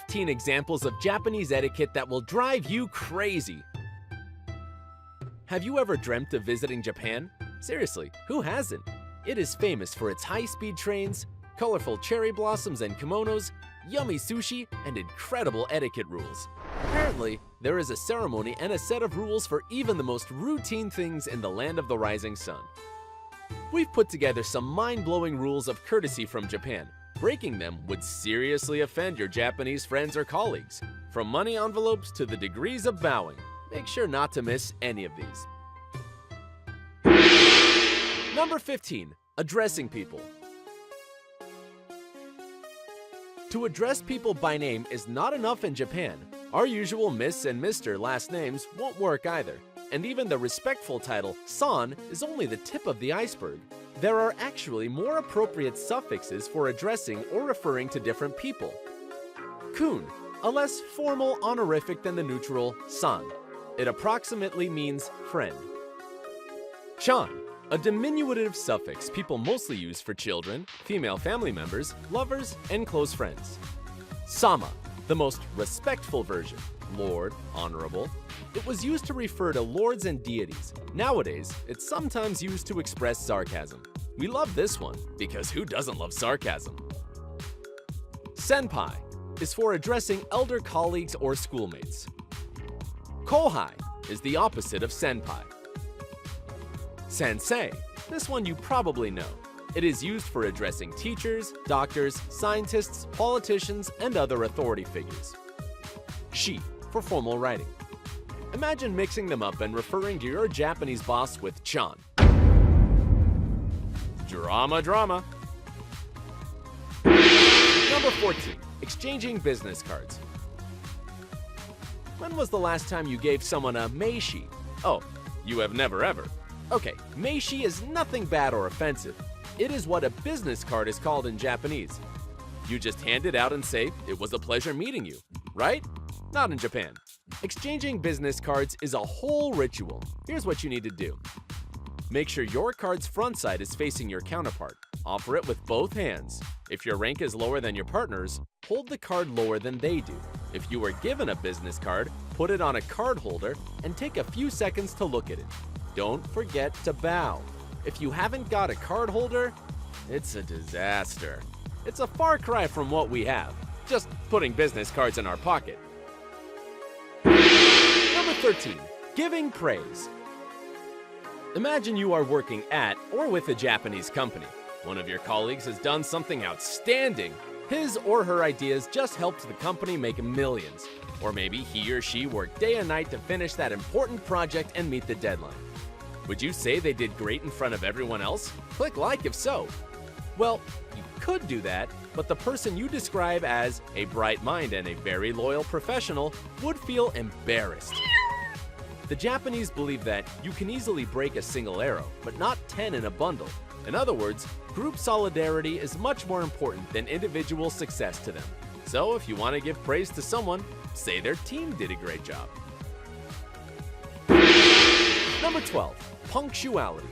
15 examples of Japanese etiquette that will drive you crazy. Have you ever dreamt of visiting Japan? Seriously, who hasn't? It is famous for its high-speed trains, colorful cherry blossoms and kimonos, yummy sushi, and incredible etiquette rules. Apparently, there is a ceremony and a set of rules for even the most routine things in the land of the rising sun. We've put together some mind-blowing rules of courtesy from Japan. Breaking them would seriously offend your Japanese friends or colleagues. From money envelopes to the degrees of bowing, make sure not to miss any of these. Number 15. Addressing people. To address people by name is not enough in Japan. Our usual Miss and Mr. last names won't work either. And even the respectful title, san, is only the tip of the iceberg. There are actually more appropriate suffixes for addressing or referring to different people. Kun, a less formal honorific than the neutral san. It approximately means friend. Chan, a diminutive suffix people mostly use for children, female family members, lovers, and close friends. Sama, the most respectful version, lord, honorable. It was used to refer to lords and deities. Nowadays, it's sometimes used to express sarcasm. We love this one, because who doesn't love sarcasm? Senpai is for addressing elder colleagues or schoolmates. Kohai is the opposite of senpai. Sensei, this one you probably know. It is used for addressing teachers, doctors, scientists, politicians, and other authority figures. Shi, for formal writing. Imagine mixing them up and referring to your Japanese boss with chan. Drama. Number 14. Exchanging business cards. When was the last time you gave someone a meishi? Oh, you have never ever. Okay, meishi is nothing bad or offensive. It is what a business card is called in Japanese. You just hand it out and say, "It was a pleasure meeting you," right? Not in Japan. Exchanging business cards is a whole ritual. Here's what you need to do. Make sure your card's front side is facing your counterpart. Offer it with both hands. If your rank is lower than your partner's, hold the card lower than they do. If you were given a business card, put it on a card holder and take a few seconds to look at it. Don't forget to bow. If you haven't got a card holder, it's a disaster. It's a far cry from what we have, just putting business cards in our pocket. Number 13. Giving praise. Imagine you are working at or with a Japanese company. One of your colleagues has done something outstanding. His or her ideas just helped the company make millions. Or maybe he or she worked day and night to finish that important project and meet the deadline. Would you say they did great in front of everyone else? Click like if so. Well, you could do that, but the person you describe as a bright mind and a very loyal professional would feel embarrassed. The Japanese believe that you can easily break a single arrow, but not 10 in a bundle. In other words, group solidarity is much more important than individual success to them. So if you want to give praise to someone, say their team did a great job. Number 12. Punctuality.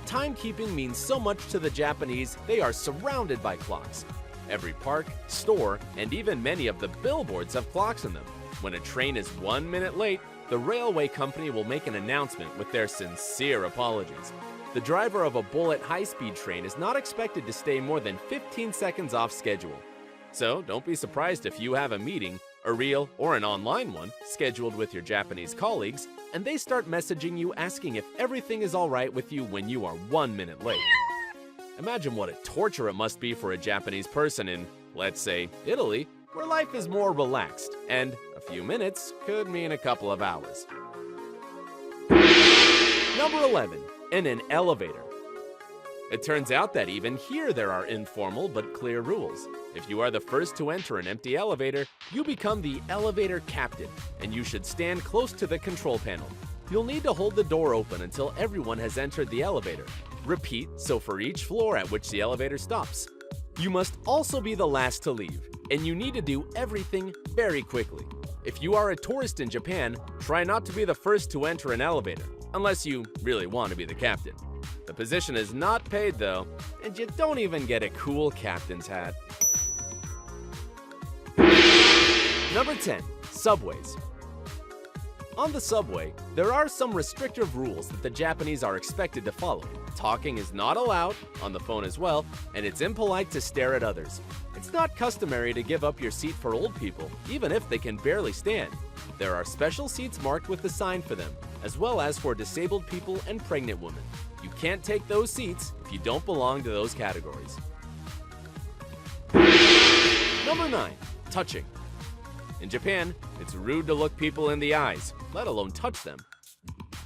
Timekeeping means so much to the Japanese, they are surrounded by clocks. Every park, store, and even many of the billboards have clocks in them. When a train is 1 minute late, the railway company will make an announcement with their sincere apologies. The driver of a bullet high-speed train is not expected to stay more than 15 seconds off schedule. So don't be surprised if you have a meeting, a real or an online one, scheduled with your Japanese colleagues, and they start messaging you asking if everything is all right with you when you are 1 minute late. Imagine what a torture it must be for a Japanese person in, let's say, Italy, where life is more relaxed, and a few minutes could mean a couple of hours. Number 11. In an elevator. It turns out that even here there are informal but clear rules. If you are the first to enter an empty elevator, you become the elevator captain, and you should stand close to the control panel. You'll need to hold the door open until everyone has entered the elevator. Repeat, so for each floor at which the elevator stops. You must also be the last to leave, and you need to do everything very quickly. If you are a tourist in Japan, try not to be the first to enter an elevator, unless you really want to be the captain. The position is not paid though, and you don't even get a cool captain's hat. Number 10. Subways. On the subway, there are some restrictive rules that the Japanese are expected to follow. Talking is not allowed, on the phone as well, and it's impolite to stare at others. It's not customary to give up your seat for old people, even if they can barely stand. There are special seats marked with a sign for them, as well as for disabled people and pregnant women. You can't take those seats if you don't belong to those categories. Number 9. Touching. In Japan, it's rude to look people in the eyes, let alone touch them.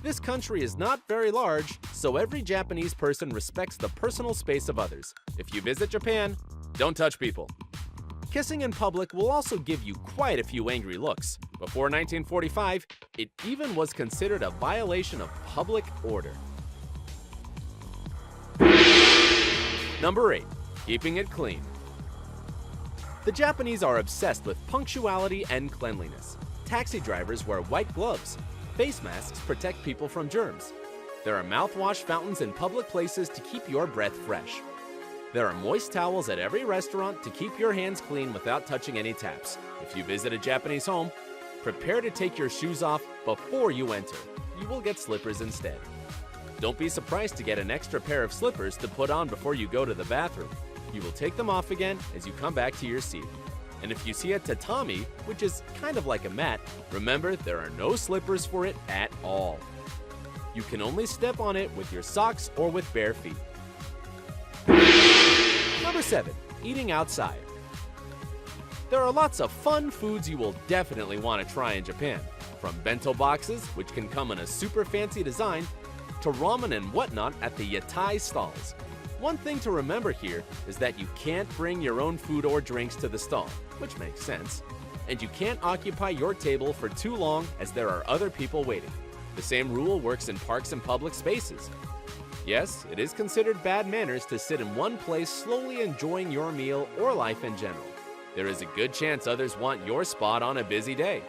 This country is not very large, so every Japanese person respects the personal space of others. If you visit Japan, don't touch people. Kissing in public will also give you quite a few angry looks. Before 1945, it even was considered a violation of public order. Number 8. Keeping it clean. The Japanese are obsessed with punctuality and cleanliness. Taxi drivers wear white gloves. Face masks protect people from germs. There are mouthwash fountains in public places to keep your breath fresh. There are moist towels at every restaurant to keep your hands clean without touching any taps. If you visit a Japanese home, prepare to take your shoes off before you enter. You will get slippers instead. Don't be surprised to get an extra pair of slippers to put on before you go to the bathroom. You will take them off again as you come back to your seat. And if you see a tatami, which is kind of like a mat, remember there are no slippers for it at all. You can only step on it with your socks or with bare feet. Number 7. Eating outside. There are lots of fun foods you will definitely want to try in Japan. From bento boxes, which can come in a super fancy design, to ramen and whatnot at the yatai stalls. One thing to remember here is that you can't bring your own food or drinks to the stall, which makes sense, and you can't occupy your table for too long as there are other people waiting. The same rule works in parks and public spaces. Yes, it is considered bad manners to sit in one place slowly enjoying your meal or life in general. There is a good chance others want your spot on a busy day.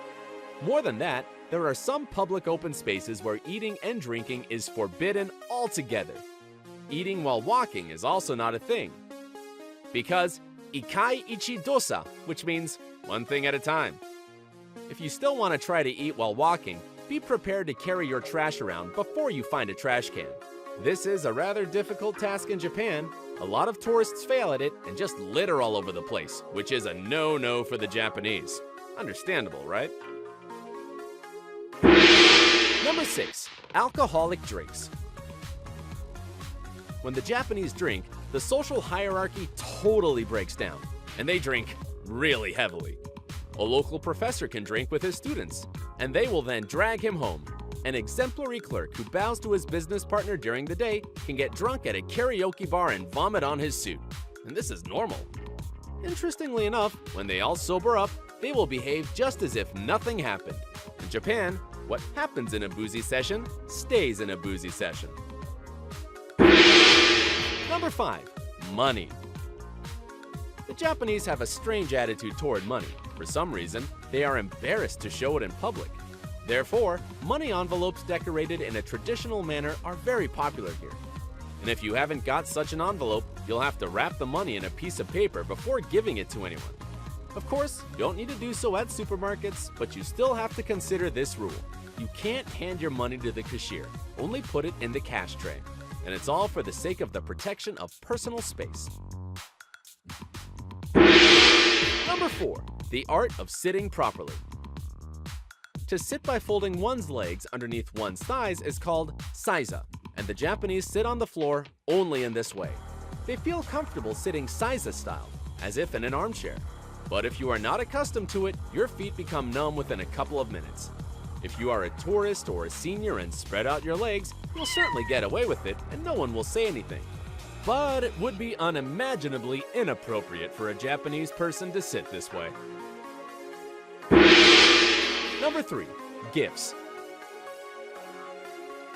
More than that, there are some public open spaces where eating and drinking is forbidden altogether. Eating while walking is also not a thing, because ikai ichi dosa, which means one thing at a time. If you still want to try to eat while walking, be prepared to carry your trash around before you find a trash can. This is a rather difficult task in Japan. A lot of tourists fail at it and just litter all over the place, which is a no-no for the Japanese. Understandable, right? Number 6. Alcoholic drinks. When the Japanese drink, the social hierarchy totally breaks down, and they drink really heavily. A local professor can drink with his students, and they will then drag him home. An exemplary clerk who bows to his business partner during the day can get drunk at a karaoke bar and vomit on his suit. And this is normal. Interestingly enough, when they all sober up, they will behave just as if nothing happened. In Japan, what happens in a boozy session stays in a boozy session. Number 5. Money. The Japanese have a strange attitude toward money. For some reason, they are embarrassed to show it in public. Therefore, money envelopes decorated in a traditional manner are very popular here. And if you haven't got such an envelope, you'll have to wrap the money in a piece of paper before giving it to anyone. Of course, you don't need to do so at supermarkets, but you still have to consider this rule. You can't hand your money to the cashier, only put it in the cash tray. And it's all for the sake of the protection of personal space. Number 4. The art of sitting properly. To sit by folding one's legs underneath one's thighs is called seiza, and the Japanese sit on the floor only in this way. They feel comfortable sitting seiza style, as if in an armchair. But if you are not accustomed to it, your feet become numb within a couple of minutes. If you are a tourist or a senior and spread out your legs, you'll certainly get away with it and no one will say anything. But it would be unimaginably inappropriate for a Japanese person to sit this way. Number 3. Gifts.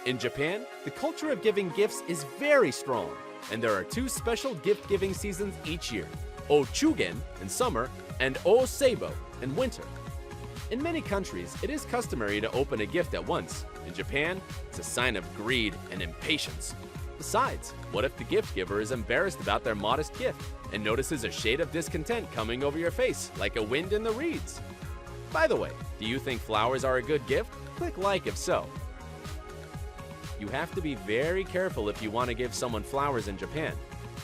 In Japan, the culture of giving gifts is very strong, and there are 2 special gift-giving seasons each year, O-Chugen in summer and O-Seibo in winter. In many countries, it is customary to open a gift at once. In Japan, it's a sign of greed and impatience. Besides, what if the gift giver is embarrassed about their modest gift and notices a shade of discontent coming over your face like a wind in the reeds? By the way, do you think flowers are a good gift? Click like if so. You have to be very careful if you want to give someone flowers in Japan.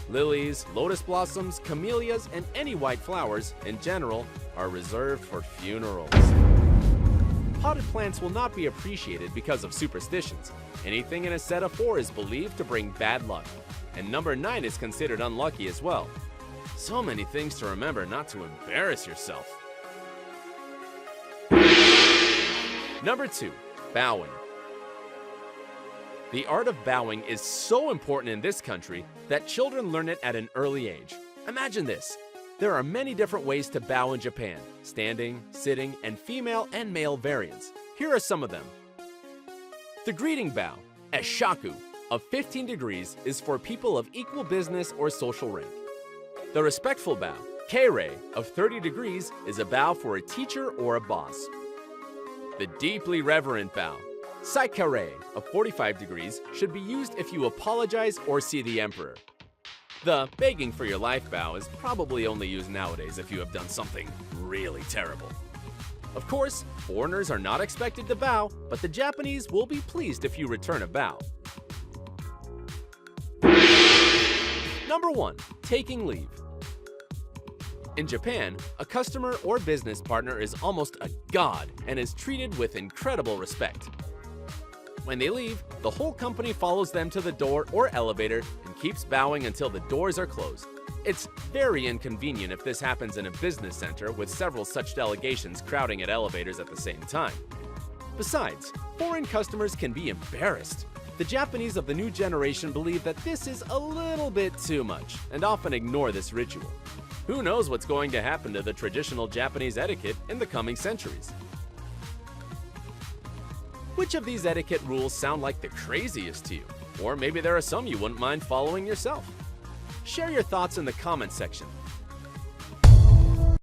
Lilies, lotus blossoms, camellias, and any white flowers, in general, are reserved for funerals. Potted plants will not be appreciated because of superstitions. Anything in a set of 4 is believed to bring bad luck, and number 9 is considered unlucky as well. So many things to remember not to embarrass yourself. Number 2, bowing. The art of bowing is so important in this country that children learn it at an early age. Imagine this. There are many different ways to bow in Japan: standing, sitting, and female and male variants. Here are some of them. The greeting bow, eshaku, of 15 degrees is for people of equal business or social rank. The respectful bow, keirei, of 30 degrees is a bow for a teacher or a boss. The deeply reverent bow, saikare, of 45 degrees, should be used if you apologize or see the emperor. The begging for your life bow is probably only used nowadays if you have done something really terrible. Of course, foreigners are not expected to bow, but the Japanese will be pleased if you return a bow. Number 1, taking leave. In Japan, a customer or business partner is almost a god and is treated with incredible respect. When they leave, the whole company follows them to the door or elevator and keeps bowing until the doors are closed. It's very inconvenient if this happens in a business center with several such delegations crowding at elevators at the same time. Besides, foreign customers can be embarrassed. The Japanese of the new generation believe that this is a little bit too much and often ignore this ritual. Who knows what's going to happen to the traditional Japanese etiquette in the coming centuries? Which of these etiquette rules sound like the craziest to you? Or maybe there are some you wouldn't mind following yourself. Share your thoughts in the comment section.